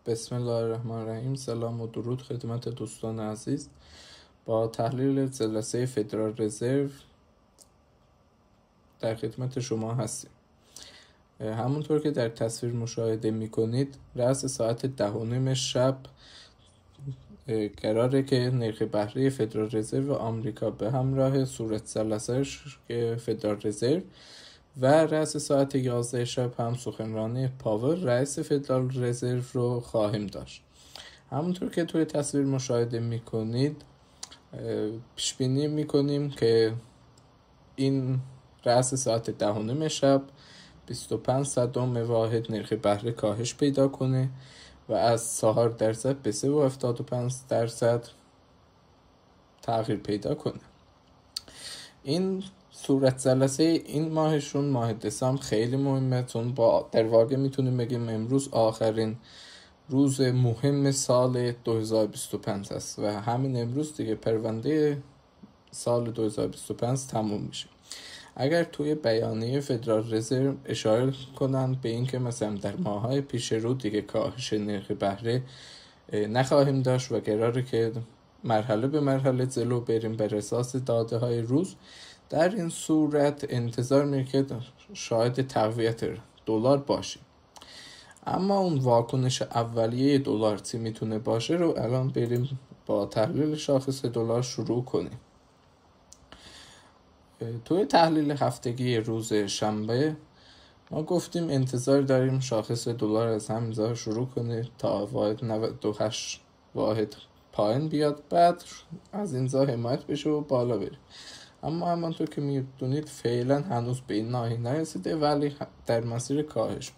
بسم الله الرحمن الرحیم. سلام و درود خدمت دوستان عزیز. با تحلیل جلسه فدرال رزرو در خدمت شما هستیم. همونطور که در تصویر مشاهده میکنید رأس ساعت 10:30 شب قراره که نرخ بهره فدرال رزرو آمریکا به همراه صورت ثلاثه‌اش که فدرال رزرو و رأس ساعت 11 شب هم سخنرانی پاول رئیس فدرال رزرو رو خواهیم داشت. همونطور که توی تصویر مشاهده میکنید پیش بینی میکنیم که این رأس ساعت 10:30 شب 25 صدم واحد نرخ بهره کاهش پیدا کنه و از 4% به 3.75% تغییر پیدا کنه. این صورت جلسه این ماهشون ماه دسامبر خیلی مهمه، چون در واقع میتونیم بگیم امروز آخرین روز مهم سال 2025 است و همین امروز دیگه پرونده سال 2025 تموم میشه. اگر توی بیانیه فدرال رزرو اشاره کنند به این که مثلا در ماه‌های پیش رو دیگه کاهش نرخ بهره نخواهیم داشت و قراره که مرحله به مرحله جلو بریم بر اساس داده های روز، در این صورت انتظار میره که شاهد تقویت دلار باشیم. اما اون واکنش اولیه دلار چی میتونه باشه رو الان بریم با تحلیل شاخص دلار شروع کنیم. توی تحلیل هفتگی روز شنبه ما گفتیم انتظار داریم شاخص دلار از همین جا شروع کنه تا واحد 98 واحد پایین بیاد، بعد از این جا حمایت بشه و بالا بره. اما همانطور که میدونید فعلا هنوز به این ناحیه نرسیده ولی در مسیر کاهش.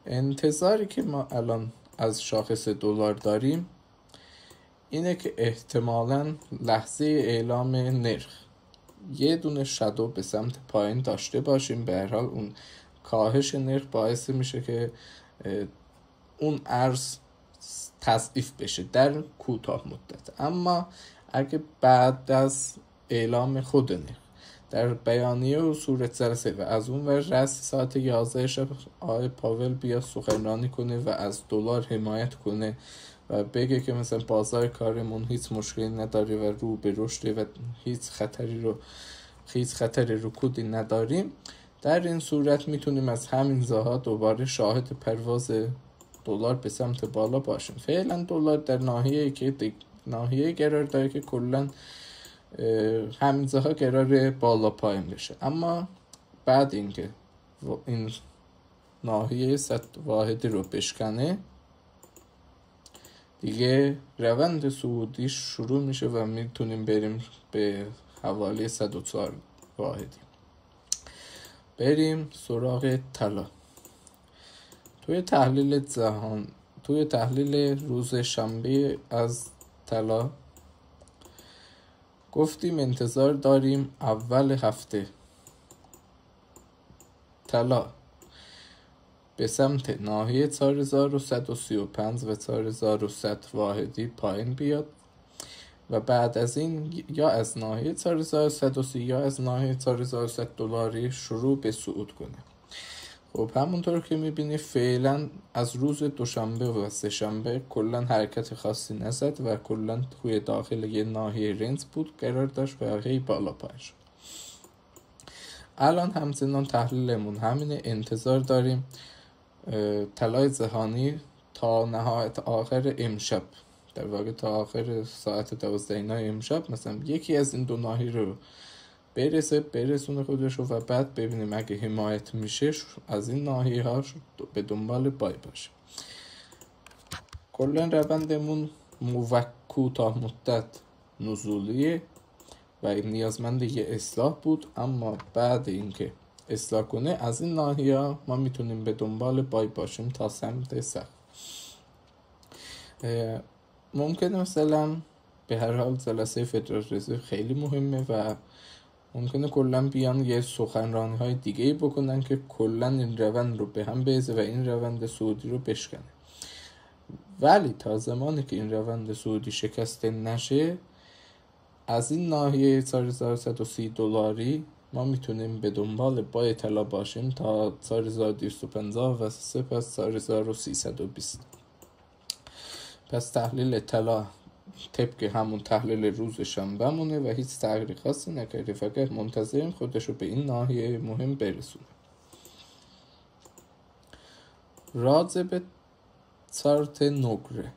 انتظاری که ما الان از شاخص دلار داریم اینه که احتمالاً لحظه اعلام نرخ یه دونه شادو به سمت پایین داشته باشیم. به هر حال اون کاهش نرخ باعث میشه که اون ارز تضعیف بشه در کوتاه مدت. اما اگه بعد از اعلام خود نرخ در بیانیه و صورت جلسه و از اون ور رأس ساعت 11 شب آقای پاول بیاد سخنرانی کنه و از دلار حمایت کنه و بگه که مثلا بازار کارمون هیچ مشکلی نداره و رو به رشد و هیچ خطری رکودی نداریم، در این صورت میتونیم از همین جاها دوباره شاهد پرواز دلار به سمت بالا باشیم. فعلا دلار در ناحیه قرار داره که کلا همین جاها قرار بالا پایین بشه، اما بعد اینکه این ناحیه 100 واحدی رو بشکنه دیگه روند صعودی شروع میشه و میتونیم بریم به حوالی 104 واحدی. بریم سراغ طلا. توی تحلیل روز شنبه از طلا گفتیم انتظار داریم اول هفته طلا به سمت ناحیه 4135 و 4100 واحدی پایین بیاد و بعد از این یا از ناحیه 4130 یا از ناحیه 4100 دلاری شروع به صعود کنه. خب همونطور که میبینی فعلا از روز دوشنبه و سه‌شنبه کلا حرکت خاصی نزد و کلا توی داخل یه ناحیه رنج بود قرار داشت و هی بالا پایین شد. الان همچنان تحلیلمون همینه، انتظار داریم طلای جهانی تا نهایت آخر امشب، در واقع تا آخر ساعت 12 امشب مثلا یکی از این دو ناحیه رو برسونه خودش رو و بعد ببینیم اگه حمایت میشه از این ناحیه ها به دنبال بای باشه. کلا روندمون کوتاه مدت نزولیه و نیازمند یه اصلاح بود، اما بعد اینکه اصلاح کنه از این ناحیه ها ما میتونیم به دنبال بای باشیم تا سمت سقف. ممکنه مثلا به هر حال جلسه فدرال رزرو خیلی مهمه و ممکنه کلا بیان یه سخنرانی های دیگه بکنن که کلا این روند رو به هم بریزه و این روند صعودی رو بشکنه، ولی تا زمانی که این روند صعودی شکسته نشه از این ناحیه 4130 دلاری ما میتونیم به دنبال بای طلا باشیم تا 4250 و سپس 4320. پس تحلیل طلا طبق همون تحلیل روز شنبه مونه و هیچ تغییر خاصی نکرده، فقط منتظریم خودش رو به این ناحیه مهم برسونه. راجع چارت نقره.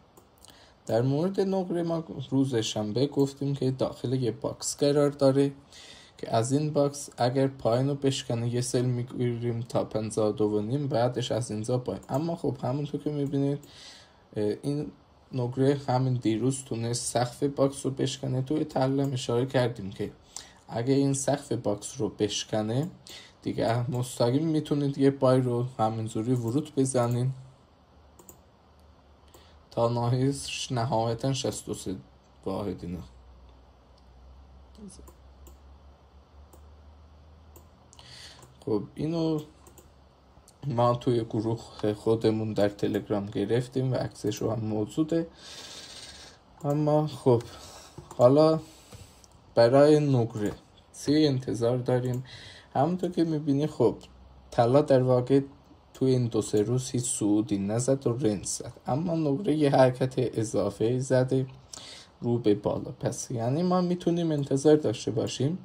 در مورد نقره ما روز شنبه گفتیم که داخل یه باکس قرار داره که از این باکس اگر پایین رو بشکنه یه سل میگیریم تا 52.5، بعدش از اینجا پایین. اما خب همونطور که میبینید این نقره همین دیروز تونست سقف باکس رو بشکنه. توی تحلیل اشاره کردیم که اگه این سقف باکس رو بشکنه دیگه مستقیم میتونید یه بای رو همینجوری ورود بزنین تا ناهیش نهایتا 63 واحد. اینا خب اینو ما توی گروه خودمون در تلگرام گرفتیم و عکسش رو هم موجوده. اما خب حالا برای نقره چی انتظار داریم؟ همونطور که میبینی خب طلا در واقع توی این 2-3 روز هیچ صعودی نزد و رنج زد، اما نقره یه حرکت اضافه زده رو به بالا. پس یعنی ما میتونیم انتظار داشته باشیم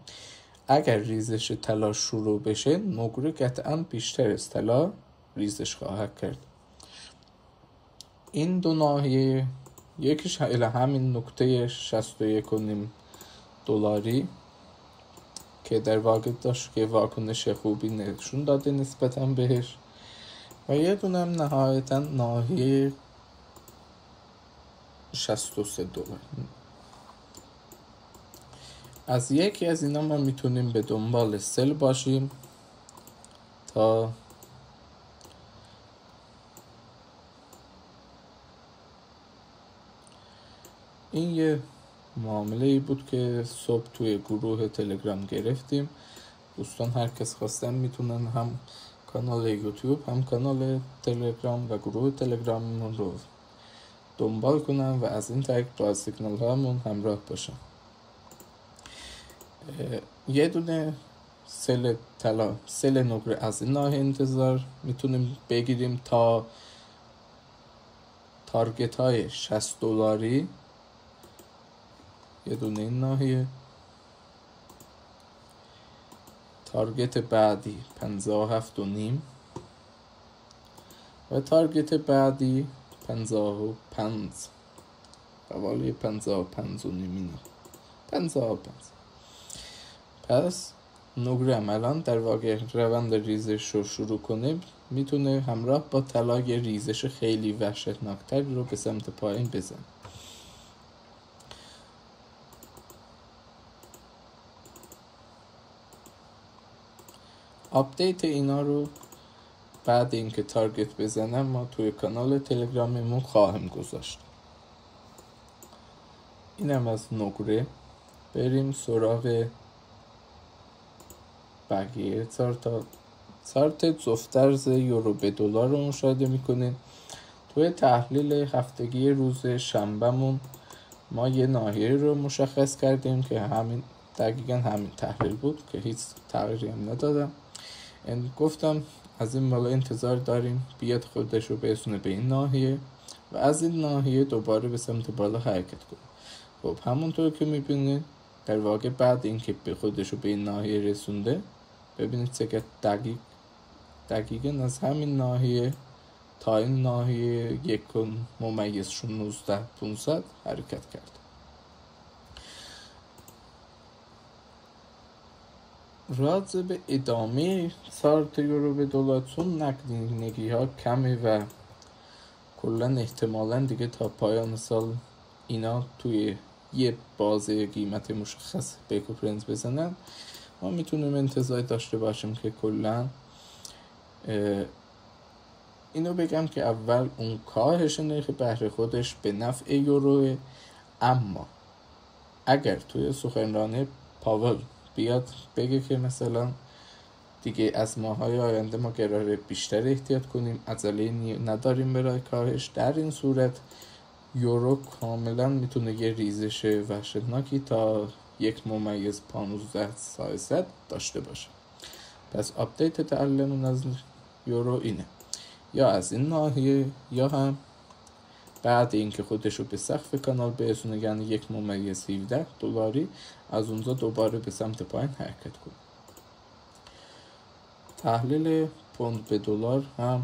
اگر ریزش طلا شروع بشه نقره قطعا بیشتر از طلا ریزش خواهد کرد. این دو ناحیه یکیش همین نقطه 61.5 دلاری که در واقع داشت که واکنش خوبی نشون داده نسبتاً بهش، و یه دونم نهایتاً ناحیه 63 دلار. از یکی از اینا ما میتونیم به دنبال سل باشیم تا این یه معامله بود که صبح توی گروه تلگرام گرفتیم. دوستان هر کس خواستن میتونن هم کانال یوتیوب هم کانال تلگرام و گروه تلگراممون رو دنبال کنن و از این طریق با سیگنال هامون همراه باشن. یه دونه سل طلا، سل نقره از این ناحیه انتظار میتونیم بگیریم تا تارگت های 60 دلاری، یه دونه این ناحیه. تارگت بعدی 57.5 و تارگت بعدی 55، حوالی 55.5 55. پس نقره الان در واقع روند ریزش رو شروع کنه میتونه همراه با طلا یه ریزش خیلی وحشتناکتری رو به سمت پایین بزنه. آپدیت اینا رو بعد اینکه تارگت بزنم ما توی کانال تلگرامیمون خواهم گذاشت. اینم از نقره. بریم سراغ بقیه چارت جفت ارز یورو به دلار رو مشاهده میکنید. توی تحلیل هفتگی روز شنبهمون ما یه ناحیه رو مشخص کردیم که همین دقیقاً همین تحلیل بود که هیچ تغییری هم ندادم. گفتم از این بالا انتظار داریم بیاد خودش رو برسونه به این ناحیه و از این ناحیه دوباره به سمت بالا حرکت کنه. خب همونطور که میبینید در واقع بعد اینکه به خودش رو به این ناحیه رسونده، ببینید چقدر دقیقاً از همین ناحیه تا این ناحیه 1.19-500 حرکت کرد. راجع به ادامه چارت یورو به دلار، چون نقدینگی ها کمه و کلا احتمالاً دیگه تا پایان سال اینا توی یه بازه قیمت مشخص بیک و پرنس بزنن، ما میتونیم انتظار داشته باشیم که کلا اینو بگم که اول اون کاهش نرخ بهره خودش به نفع یوروه، اما اگر توی سخنرانی پاول بیاد بگه که مثلا دیگه از ماهای آینده ما قراره بیشتر احتیاط کنیم، عجله نداریم برای کاهش، در این صورت یورو کاملا میتونه یه ریزش وحشتناکی تا 1.15 داشته باشه. پس آپدیت تحلیلمون از یورو اینه، یا از این ناحیه یا هم بعد اینکه خودش رو به سقف کانال برسونه، یعنی 1.17 دلاری، از اونجا دوباره به سمت پایین حرکت کنه. تحلیل پوند به دلار هم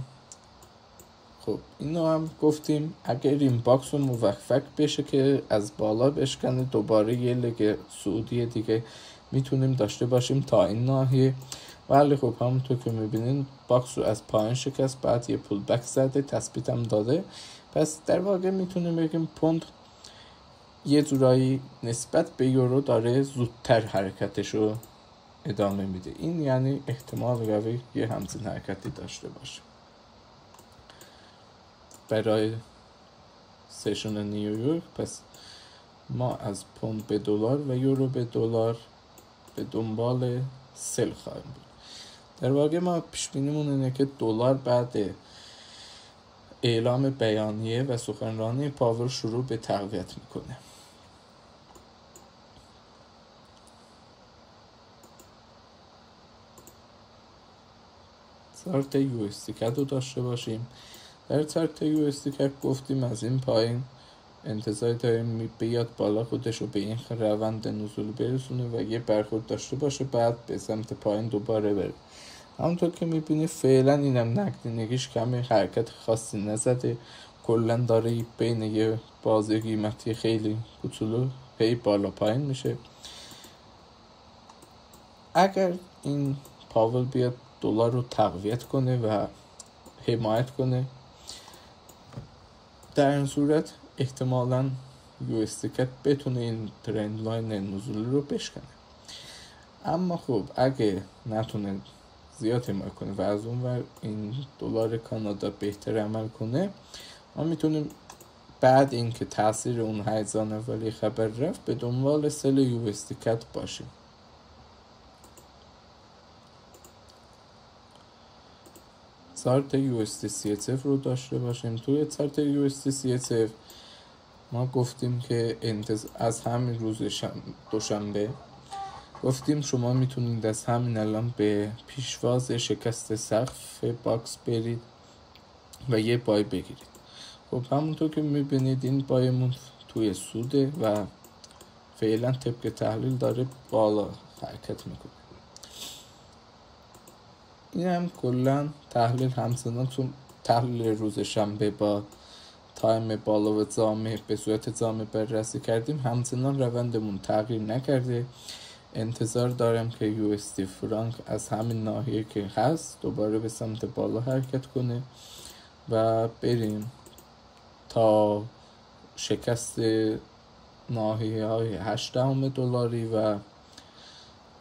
خب اینو هم گفتیم اگر این باکس رو موفق بشه که از بالا بشکنه، دوباره یه لگ صعودی دیگه میتونیم داشته باشیم تا این ناحیه. ولی خب همونطور که میبینین باکس رو از پایین شکست، بعد یه پول بک زده، تثبیت هم داده. پس در واقع میتونیم بگیم پوند یه جورایی نسبت به یورو داره زودتر حرکتش رو ادامه میده. این یعنی احتمال قوی یه همچین حرکتی داشته باشه. برای سشن نیویورک پس ما از پوند به دلار و یورو به دلار به دنبال سل خواهیم بود. در واقع ما پیش بینیمون اینه که دلار بعد اعلام بیانیه و سخنرانی پاور شروع به تقویت میکنه. چارت یو اس دی کد رو داشته باشیم. در چارت یو اس دی کد گفتیم از این پایین انتظار داریم بیاد بالا، خودش رو به این روند نزول برسونه و یه برخورد داشته باشه، بعد به سمت پایین دوباره بره. همونطور که میبینی فعلا اینم نقدینگیش کمی حرکت خاصی نزده، کلا داره بین یه بازی قیمتی خیلی کوچولو هی بالا پایین میشه. اگر این پاول بیاد دلار رو تقویت کنه و حمایت کنه، در این صورت احتمالاً یو اس دی کد بتونه این ترند لاین نزولی رو بشکنه. اما خب اگه نتونه زیاد حمایت کنه و از اون ور این دلار کانادا بهتر عمل کنه، ما میتونیم بعد اینکه تاثیر اون هیجان اولی خبر رفت به دنبال سل یو اس دی کد باشیم. چارت یو اس دی سی اچ اف رو داشته باشیم. توی چارت یو اس دی سی اچ اف ما گفتیم که از همین روز دوشنبه گفتیم شما میتونید از همین الان به پیشواز شکست سقف باکس برید و یه بای بگیرید. خب همونطور که میبینید این بایمون توی سوده و فعلا طبق تحلیل داره بالا حرکت میکنه. این هم کلا تحلیل همچنان چون تحلیل روز شنبه با تایم بالا و جامع به صورت جامع بررسی کردیم، همچنان روندمون تغییر نکرده. انتظار دارم که یو اس دی فرانک از همین ناحیه که هست دوباره به سمت بالا حرکت کنه و بریم تا شکست ناحیه های 8 دلاری و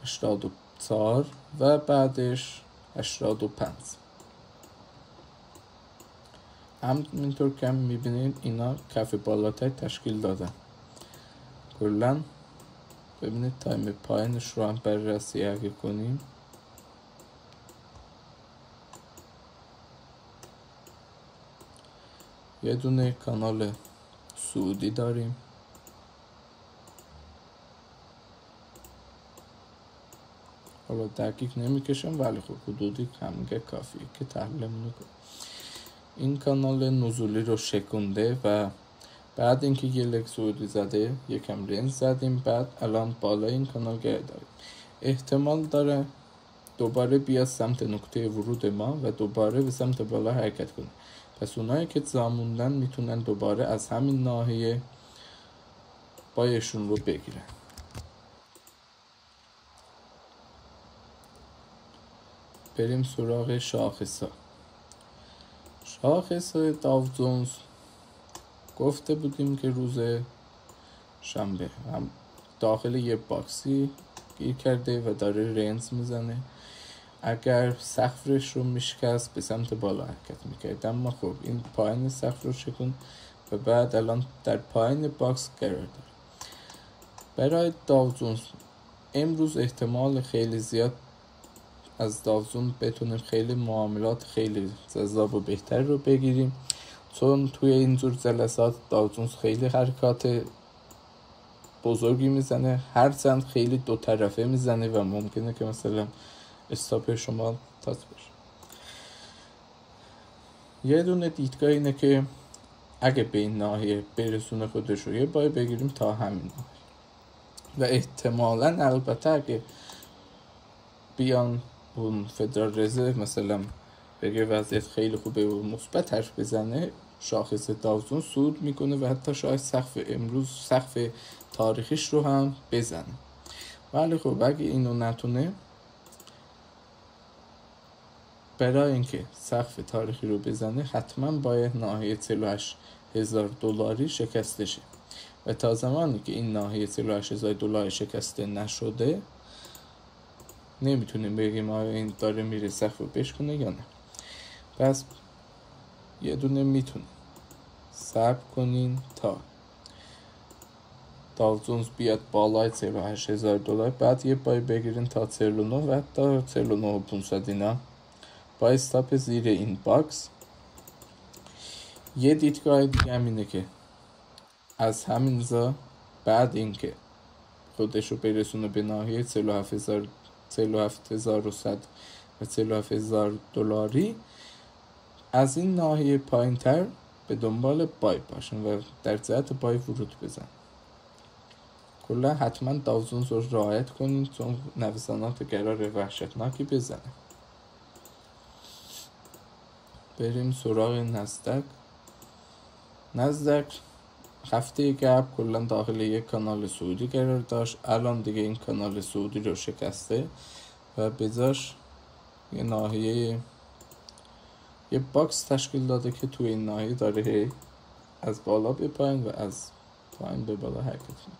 84 و بعدش 85. همینطور که میبینید اینا کف بالاتر تشکیل دادن. کلا ببینید تایم پایینش رو هم بررسی اگه کنیم، یه دونه کانال سعودی داریم حالا دقیق نمیکشم ولی خب حدودی همگه کافیه که تحلیلمون رو کنیم. این کانال نزولی رو شکونده و بعد اینکه یه لگ سعودی زده یکم رنج زدیم، بعد الان بالا این کانال گره داریم. احتمال داره دوباره بیاد سمت نقطه ورود ما و دوباره به سمت بالا حرکت کنه. پس اونایی که زاموندن میتونن دوباره از همین ناحیه بایشون رو بگیرن. بریم سراغ شاخص‌ها. شاخص داو جونز گفته بودیم که روز شنبه هم داخل یه باکسی گیر کرده و داره رنج میزنه. اگر سقفش رو میشکست به سمت بالا حرکت میکرد، اما خب این پایین سقف رو شکن و بعد الان در پایین باکس قرار داره. برای داو جونز امروز احتمال خیلی زیاد از داو جونز بتونیم خیلی معاملات خیلی جذاب و بهتر رو بگیریم، چون توی اینجور جلسات داو جونز خیلی حرکات بزرگی میزنه، هر چند خیلی دو طرفه میزنه و ممکنه که مثلا استاپ شما تاز بشه. یه دونه دیدگاه اینه که اگه به این ناحیه برسونه خودش رو یه بای بگیریم تا همین ناحیه و احتمالاً البته اگه بیان اون فدرال رزرو مثلا بگه وضعیت خیلی خوبه و مثبت حرف بزنه، شاخص داو جونز صعود میکنه و حتی شاید سقف تاریخیش رو هم بزنه. ولی خب اگه اینو نتونه، برای اینکه سقف تاریخی رو بزنه حتما باید ناحیه 48,000 دلاری شکسته شه و تا زمانی که این ناحیه 48,000 دلار شکسته نشده نمیتونیم بگیم آیا این داره میره سقف رو بشکنه یا نه. پس یه دونه میتونیم صبر کنین تا داو جونز بیاد بالای 48,000 دلار، بعد یه بای بگیرین تا 49 و حتی 49,500 اینا با استاپ زیر این باکس. یه دیدگاه دیگه هم اینه که از همینجا بعد اینکه خودش رو برسونه به ناحیه 47,100 و 47,000 دلاری، از این ناحیه پایین تر به دنبال بای باشن و در جهت بای ورود بزن. کلا حتما داو جونز رو رعایت کنید چون نوسانات قرار وحشتناکی بزنه. بریم سراغ نزدک هفته قبل کلا داخل یک کانال صعودی قرار داشت، الان دیگه این کانال صعودی رو شکسته و بذاش یه ناحیه یه باکس تشکیل داده که توی این ناحیه داره از بالا به پایین و از پایین به بالا حرکت میکنه.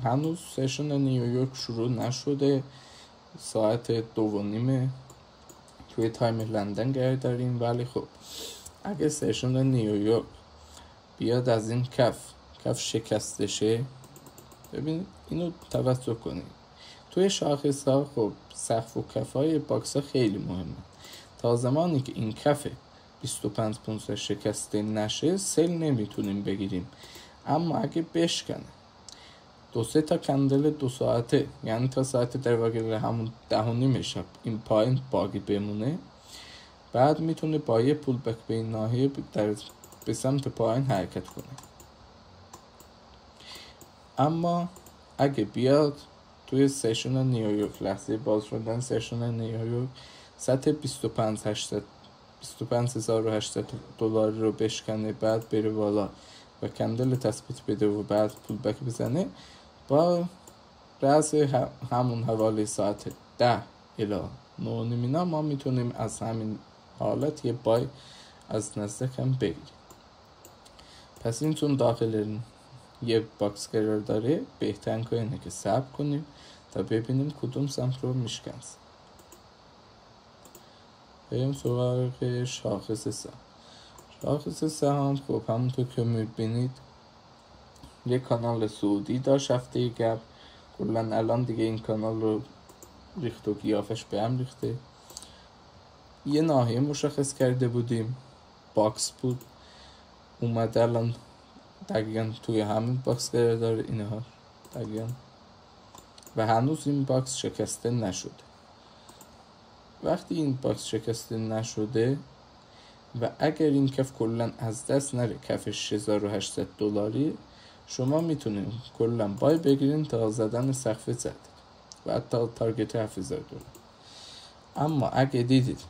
هنوز سشن نیویورک شروع نشده، ساعت 2:30 توی تایم لندن قرار داریم، ولی خب اگه سشن نیویورک بیاد از این کف شکسته شه، ببین اینو توجه کنید توی شاخص ها خب سقف و کف های باکس ها خیلی مهمه. تا زمانی که این کف 25,500 شکسته نشه سل نمیتونیم بگیریم، اما اگه بشکنه 2-3 تا کندل 2 ساعته، یعنی تا ساعت در واقع همون 10:30 شب این پایین باقی بمونه، بعد میتونه با یه پول بک به این ناحیه به سمت پایین حرکت کنه. اما اگه بیاد توی سشن نیویورک لحظه باز شدن سشن نیویورک سطح 25,800 دلار رو بشکنه، بعد بره بالا و کندل تثبیت بده و بعد پول بک بزنه، با رأس همون حوالی ساعت 10 الی 9:30 ما میتونیم از همین حالت یه بای از نزدک هم بگیریم. پس این چون داخل یه باکس قرار داره، بهترین کار اینه که صبر کنیم تا ببینیم کدوم سمت رو میشکنه. بریم سراغ شاخص سهام. خب همونطور که میبینید یه کانال صعودی داشت هفته قبل، کلا الان دیگه این کانال رو ریخت و گیافش به هم ریخته. یه ناحیه مشخص کرده بودیم، باکس بود، اومده الان دقیقا توی همین باکس قرار داره اینها دقیقا و هنوز این باکس شکسته نشده. وقتی این باکس شکسته نشده و اگر این کف کلا از دست نره، کف 6,800 دلاری، شما میتونید کلا بای بگیرین تا زدن سقف زد و حتی تارگت 7,000 دلار. اما اگه دیدید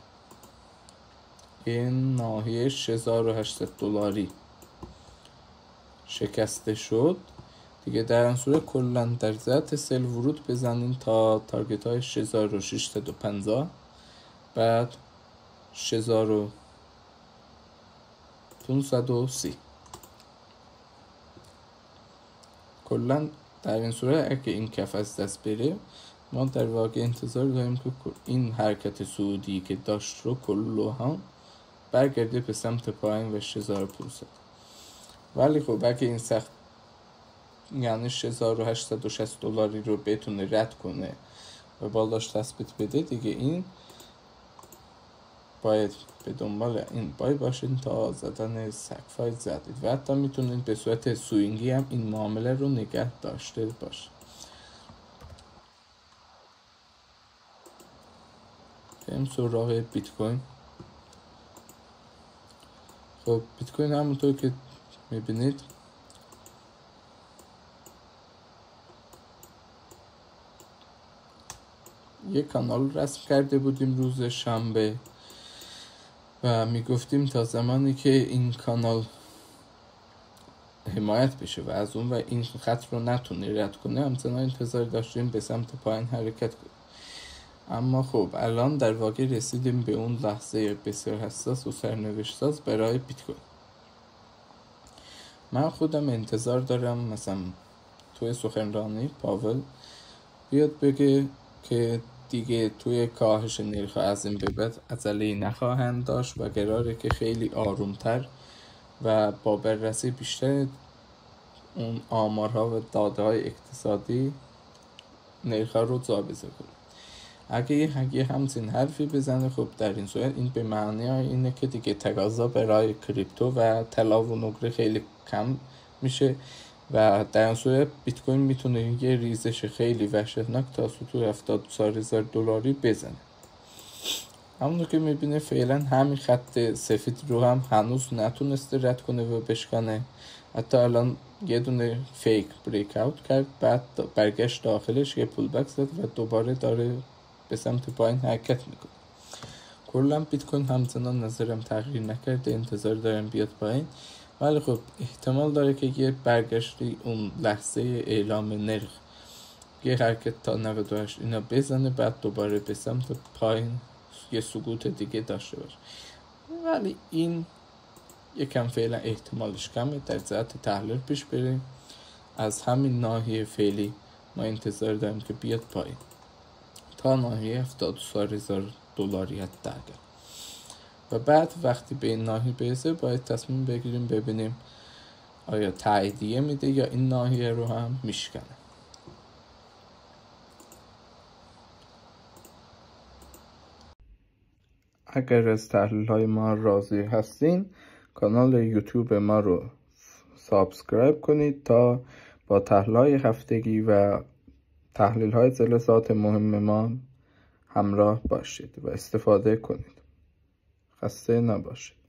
این ناحیه 6,800 دلاری شکسته شد، دیگه در این صورت کلا در ذات سل ورود بزنین تا تارگت های 6,650، بعد 6,530. کلا در این صورت اگه این کف از دست بره، ما در واقع انتظار داریم که این حرکت صعودی که داشت رو کلو هم برگرده به سمت پایین و 6,500. ولی خب اگه این سخت یعنی 6,860 دلاری رو بتونه رد کنه و بالاش تثبیت بده، دیگه این باید به دنبال این بای باشین تا زدن سقف‌های جدید و حتی میتونید به صورت سوینگی هم این معامله رو نگه داشته باشه. بریم سراغ بیت کوین. خب بیت کوین همونطور که میبینید یک کانال رسم کرده بودیم روز شنبه و میگفتیم تا زمانی که این کانال حمایت بشه و از اون و این خط رو نتونه رد کنه همچنان انتظار داشتیم به سمت پایین حرکت کنیم. اما خب الان در واقع رسیدیم به اون لحظه بسیار حساس و سرنوشت ساز برای بیت کوین. من خودم انتظار دارم مثلا توی سخنرانی پاول بیاد بگه که دیگه توی کاهش نرخ از این به بعد عجله‌ای نخواهند داشت و قراره که خیلی آرومتر و با بررسی بیشتر اون آمارها و داده‌های اقتصادی نرخ‌ها رو جابجا کنه. اگه همچین حرفی بزنه خب در این صورت این به معنی اینه که دیگه تقاضا برای کریپتو و طلا و نقره خیلی کم میشه و در این صورت بیت کوین میتونه یه ریزش خیلی وحشتناک تا سطوح 74,000 دلاری بزنه. همونطور که میبینه فعلا همین خط سفید رو هم هنوز نتونسته رد کنه و بشکنه. حتی الان یه دونه فیک بریک اوت کرد، بعد برگشت داخلش یه پول بک زد و دوباره داره به سمت پایین حرکت میکنه. کلا بیت کوین همچنان نظرم تغییر نکرده، انتظار دارم بیاد پایین، ولی خب احتمال داره که یه برگشتی اون لحظه اعلام نرخ یه حرکت تا 98 اینا بزنه، بعد دوباره به سمت پایین یه سقوط دیگه داشته باشه. ولی این یکم فعلا احتمالش کمه. در جهت تحلیل پیش بریم، از همین ناحیه فعلی ما انتظار داریم که بیاد پایین تا ناحیه 74,000 دلاری حداقل و بعد وقتی به این ناحیه برسه باید تصمیم بگیریم ببینیم آیا تاییدیه میده یا این ناحیه رو هم میشکنه. اگر از تحلیل های ما راضی هستین کانال یوتیوب ما رو سابسکرایب کنید تا با تحلیل های هفتگی و تحلیل های جلسات مهم ما همراه باشید و استفاده کنید. خسته نباشید.